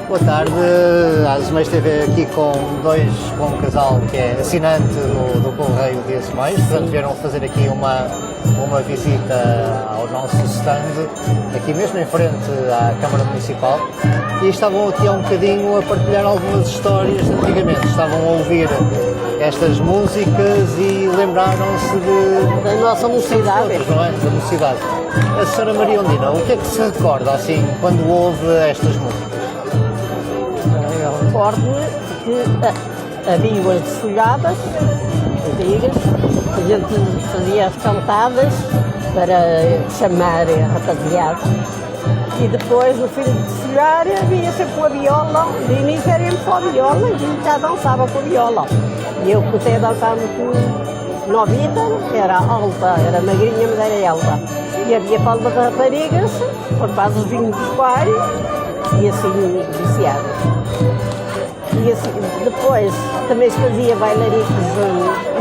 Boa tarde, a Azemais TV aqui com um casal que é assinante do Correio Dia Azemais. Portanto, vieram fazer aqui uma visita ao nosso stand, aqui mesmo em frente à Câmara Municipal, e estavam aqui há um bocadinho a partilhar algumas histórias de antigamente. Estavam a ouvir estas músicas e lembraram-se da nossa mocidade. Outros, não é? Da mocidade. A Sra. Maria Ondina, o que é que se recorda assim quando ouve estas músicas? Eu recordo-me que havia as desfolhadas antigas, a gente fazia as cantadas para chamar a rapaziada, e depois, no fim de desfolhar, havia sempre a viola. De início era só a viola e a gente já dançava com a viola. E eu comecei a dançar muito novita, era alta, era magrinha, mas era alta. E havia palma de raparigas, por causa dos vinhos dos pares, e assim viciadas. E assim, depois também se fazia bailaricos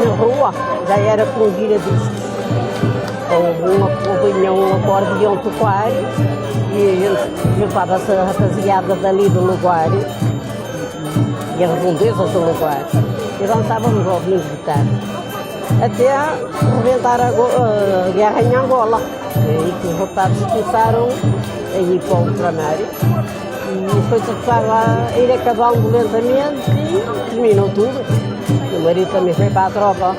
na rua, já era com giradiscos. Ou vinha um acordeão tocar e a gente juntava-se a rapaziada dali do lugar e as redondezas do lugar e dançávamos ao vinho de guitarra até rebentar a guerra em Angola, e que os rapazes começaram a ir para o ultramar e as coisas começaram a ir acabando lentamente e terminou tudo. Meu marido também foi para a tropa,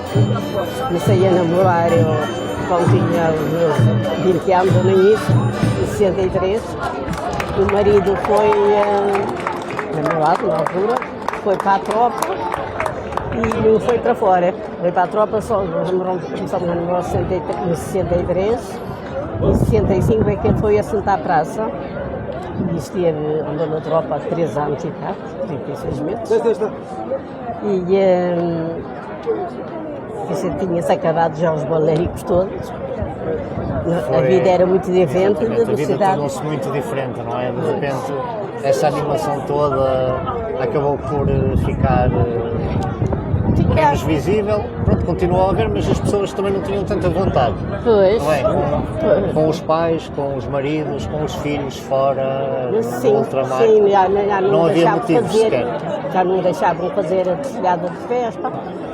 comecei a namorar quando tinha os meus 20 anos, no início, em 63. O marido foi namorado na altura, foi para a tropa e não foi para fora. Foi para a tropa, só começamos a namorar em 63. Em 65 é que ele foi assentar a praça e esteve andando na tropa há 3 anos e tal, 36 meses. Você tinha-se acabado já os bailaricos todos. A vida era muito diferente da a vida cidade. Tornou-se muito diferente, não é? De repente, essa animação toda acabou por ficar menos visível. Pronto, continuou a haver, mas as pessoas também não tinham tanta vontade. Pois. Não é? Com os pais, com os maridos, com os filhos fora, no ultramar. Sim, já não havia deixavam motivos fazer, sequer. já não deixavam fazer a desfilada de festa.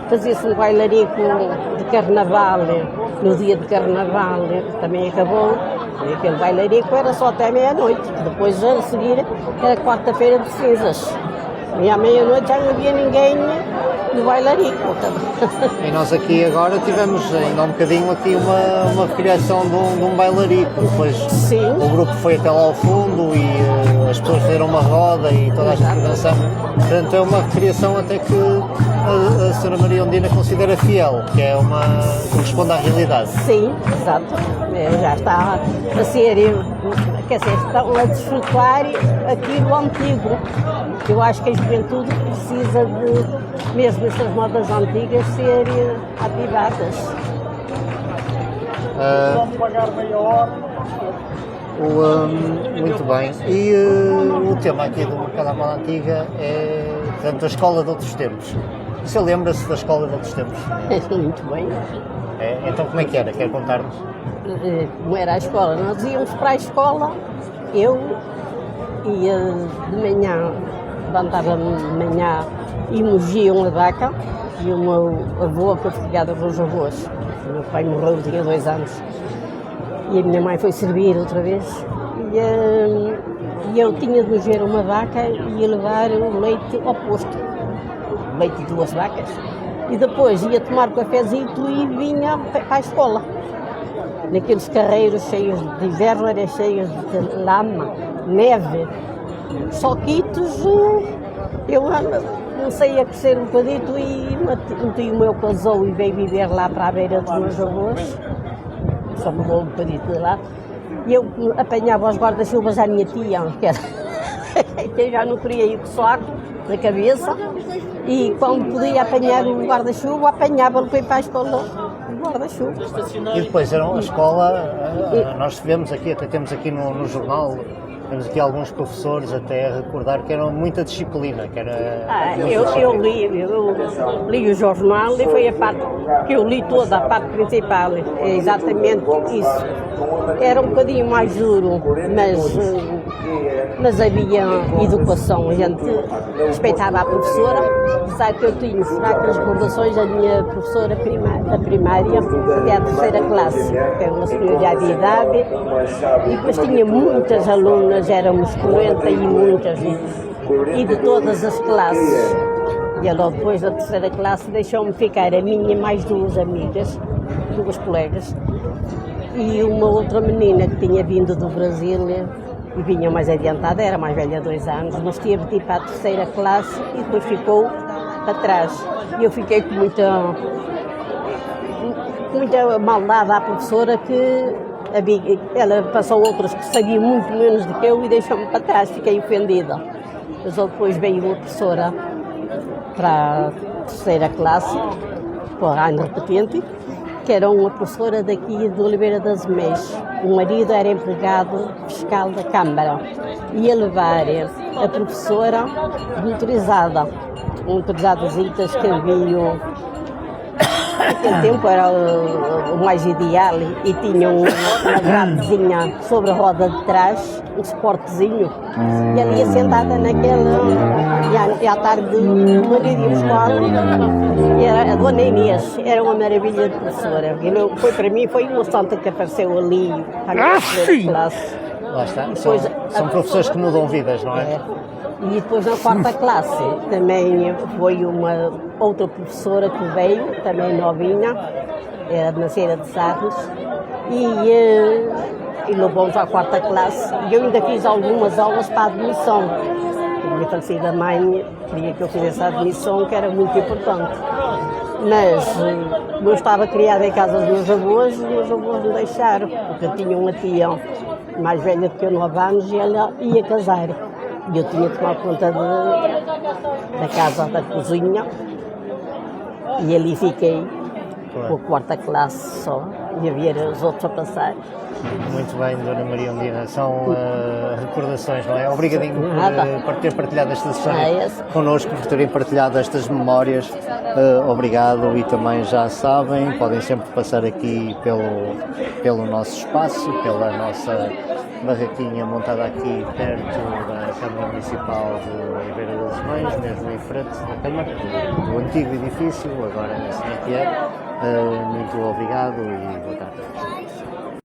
Fazia-se um bailarico de carnaval, no dia de carnaval também acabou. E aquele bailarico era só até meia-noite. Depois, a seguir, era quarta-feira de cinzas. E à meia-noite já não havia ninguém no bailarico. E nós aqui agora tivemos ainda um bocadinho aqui uma criação de um bailarico. Depois Sim. O grupo foi até lá ao fundo e as pessoas fizeram uma roda e toda a gente dançando. Portanto, é uma criação até que a Sra. Maria Ondina considera fiel, que é corresponde à realidade. Sim, exato. Já está a ser, quer dizer, estão a desfrutar aquilo antigo. Eu acho que a juventude precisa de, mesmo essas modas antigas, serem ativadas. Vamos pagar meia hora. Muito bem. E o tema aqui do Mercado à Moda Antiga é, portanto, a escola de outros tempos. Você lembra-se da escola de outros tempos? Muito bem. Então como é que era? Quer contar-nos? Como era a escola? Nós íamos para a escola, eu ia de manhã, levantava-me de manhã e mogia uma vaca, e o meu avô, que eu fui criada pelos avós. O meu pai morreu, tinha 2 anos, e a minha mãe foi servir outra vez. E eu tinha de moger uma vaca e ia levar o leite ao posto, leite de 2 vacas. E depois ia tomar um cafezito e vinha para a escola. Naqueles carreiros cheios de inverno, eram cheios de lama, neve, soquitos. Eu comecei a crescer um bocadito e um tio meu casou e veio viver lá para a beira dos meus avós. Só mudou um bocadito de lá. E eu apanhava os guarda-chuvas à minha tia, que era que eu já não queria ir com o saco na cabeça. E quando podia apanhar o guarda-chuva, apanhava-lo para ir para a escola. guarda-chuva. E depois era a escola, nós vemos aqui, até temos aqui no jornal, temos aqui alguns professores até a recordar que era muita disciplina, que era... Eu li o jornal e foi a parte que eu li toda, a parte principal, é exatamente isso. Era um bocadinho mais duro, mas havia educação, a gente respeitava a professora, apesar que eu tinha fracas recordações da minha professora da primária até a terceira classe, que era uma senhora de idade, e depois tinha muitas alunas, éramos 40 e muitas, e de todas as classes. E ela depois da terceira classe deixou-me ficar a minha e mais duas amigas, duas colegas, e uma outra menina que tinha vindo do Brasil e vinha mais adiantada, era mais velha 2 anos, mas teve de ir para a terceira classe e depois ficou atrás. E eu fiquei com muita maldade à professora, que ela passou outras que sabiam muito menos do que eu e deixou-me para trás, fiquei ofendida. Mas depois veio uma professora para a terceira classe, para o ano repetente, que era uma professora daqui de Oliveira das Meias. O marido era empregado fiscal da Câmara. Ia levar a professora motorizadas que haviam. Naquele tempo era o mais ideal e tinha uma gradezinha sobre a roda de trás, um suportezinho, e ela ia sentada naquela, e à tarde o marido ia buscar, e era a dona Inês, era uma maravilha de professora. Para mim foi uma santa que apareceu ali para a minha classe. Lá está, são professores que mudam vidas, não é? E depois na quarta classe também foi uma outra professora que veio, também novinha, era de Nasceira de Sarres, e levou-nos à quarta classe. E eu ainda fiz algumas aulas para a admissão. A minha falecida mãe queria que eu fizesse a admissão, que era muito importante. Mas eu estava criada em casa dos meus avós, e os meus avós não deixaram, porque eu tinha uma tia mais velha do que eu, 9 anos, e ela ia casar. E eu tinha que tomar conta da casa, da cozinha, e ali fiquei com a quarta classe só, e a ver os outros a passar. Muito bem, Dona Maria Undina, são recordações, não é? Obrigadinho por ter partilhado esta história connosco, por terem partilhado estas memórias. Obrigado, e também já sabem, podem sempre passar aqui pelo nosso espaço, pela nossa barraquinha montada aqui perto da Câmara Municipal de Oliveira das Meias, mesmo em frente da Câmara, do antigo edifício, agora assim é que é. Muito obrigado e boa tarde.